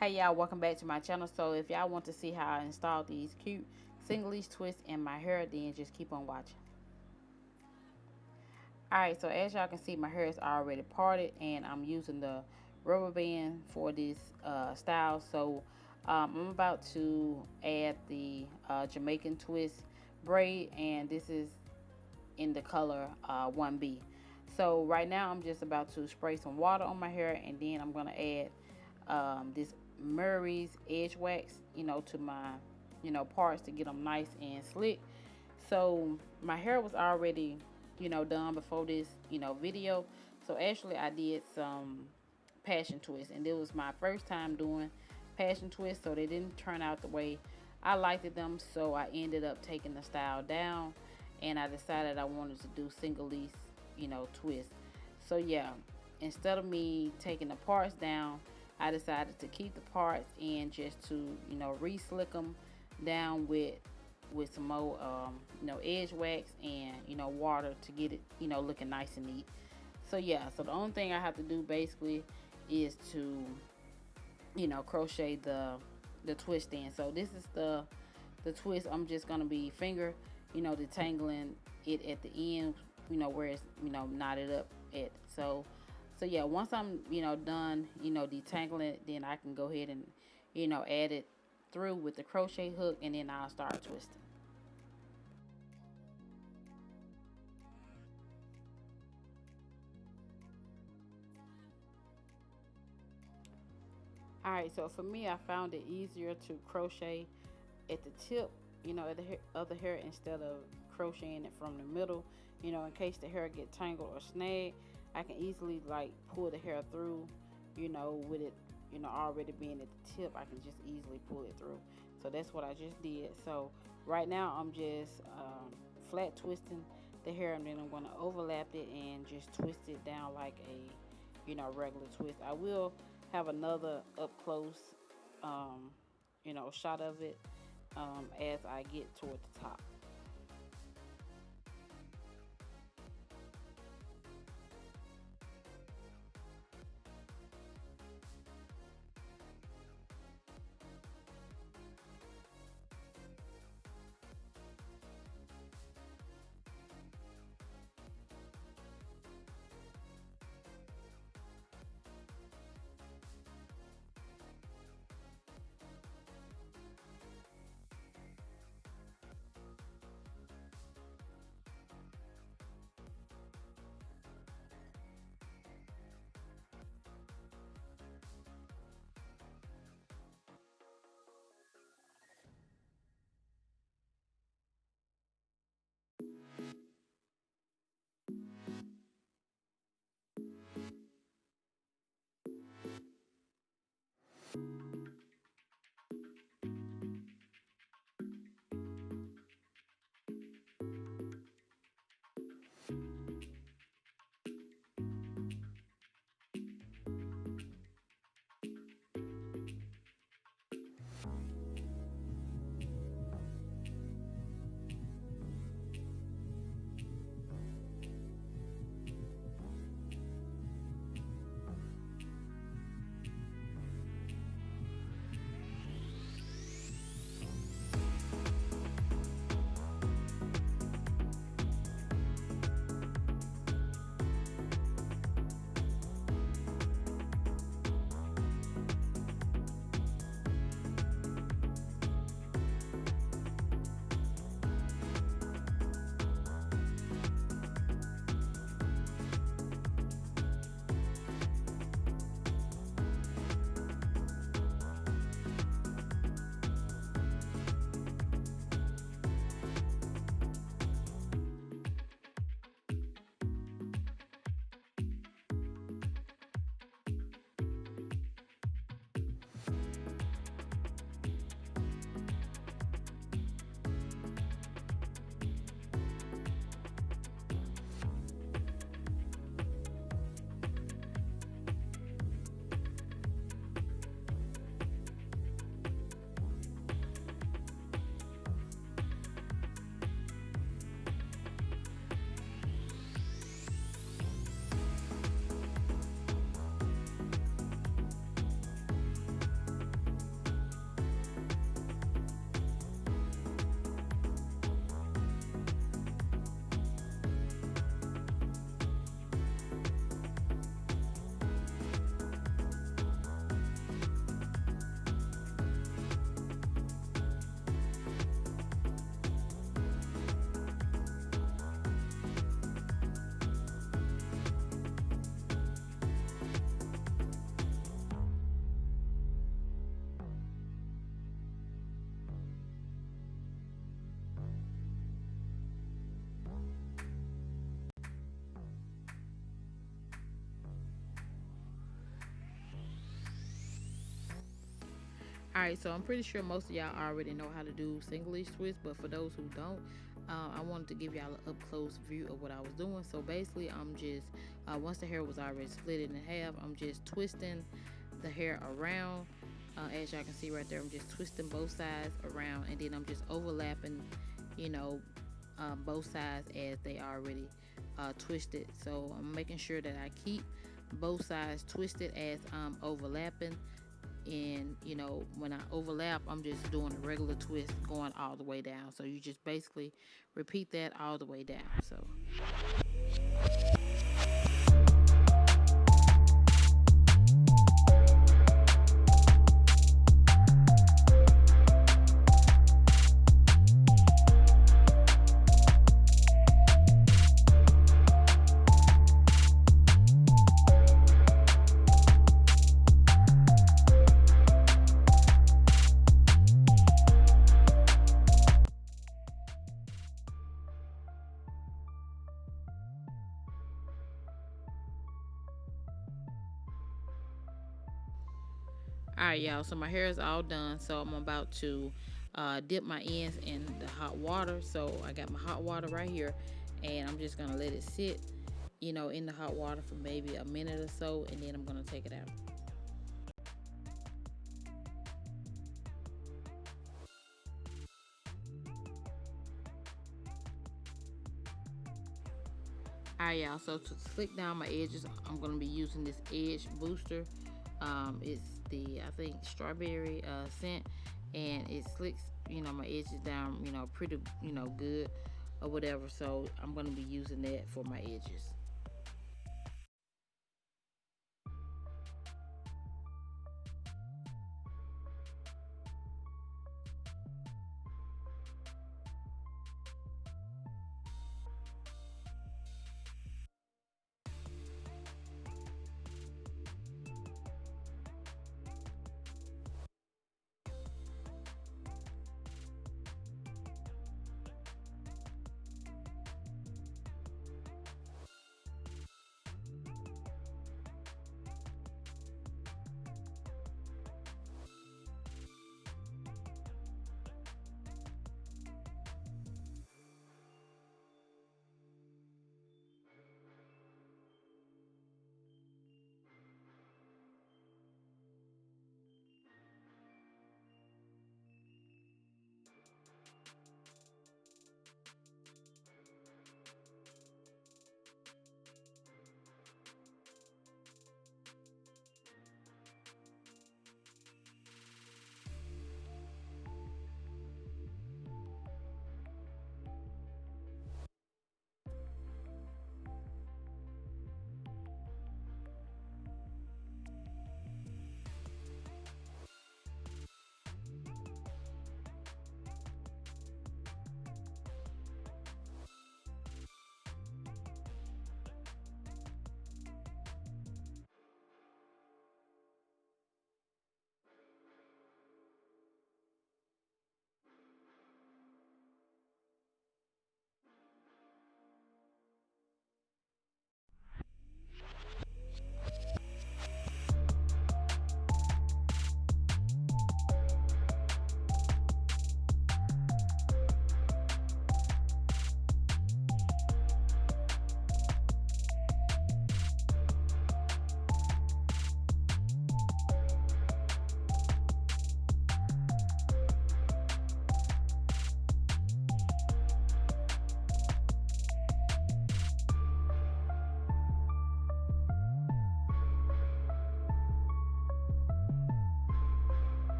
Hey y'all, welcome back to my channel. So if y'all want to see how I installed these cute Senegalese twists in my hair, then just keep on watching. Alright, so as y'all can see, my hair is already parted and I'm using the rubber band for this style. So I'm about to add the Jamaican twist braid, and this is in the color 1B. So right now I'm just about to spray some water on my hair, and then I'm going to add this Murray's edge wax, to my, parts to get them nice and slick. So my hair was already, done before this, video. So actually I did some passion twists, and it was my first time doing passion twists, so they didn't turn out the way I liked them. So I ended up taking the style down, and I decided I wanted to do Senegalese, twist. So yeah, instead of me taking the parts down, I decided to keep the parts and just to, re-slick them down with some more, edge wax and, water to get it, looking nice and neat. So yeah, so the only thing I have to do basically is to, crochet the twist in. So this is the twist. I'm just gonna be finger, detangling it at the end, where it's, knotted up at. So yeah, once I'm, done, detangling it, then I can go ahead and, add it through with the crochet hook, and then I'll start twisting. Alright, so for me, I found it easier to crochet at the tip, of the hair, instead of crocheting it from the middle. In case the hair get tangled or snagged, I can easily like pull the hair through, with it, already being at the tip. I can just easily pull it through. So that's what I just did. So right now I'm just flat twisting the hair, and then I'm going to overlap it and just twist it down like a, regular twist. I will have another up close, shot of it as I get toward the top. Alright, so I'm pretty sure most of y'all already know how to do Senegalese twists, but for those who don't, I wanted to give y'all an up close view of what I was doing. So basically, I'm just, once the hair was already split in half, I'm just twisting the hair around. As y'all can see right there, I'm just twisting both sides around, and then I'm just overlapping, you know, both sides as they already twisted. So I'm making sure that I keep both sides twisted as I'm overlapping. And you know, when I overlap, I'm just doing a regular twist going all the way down. So you just basically repeat that all the way down. So alright, y'all, so my hair is all done. So I'm about to dip my ends in the hot water. So I got my hot water right here, and I'm just gonna let it sit, you know, in the hot water for maybe a minute or so, and then I'm gonna take it out. Alright, y'all, so to slick down my edges, I'm gonna be using this edge booster. It's the, I think, strawberry scent, and it slicks, you know, my edges down, you know, pretty, you know, good or whatever. So I'm gonna be using that for my edges.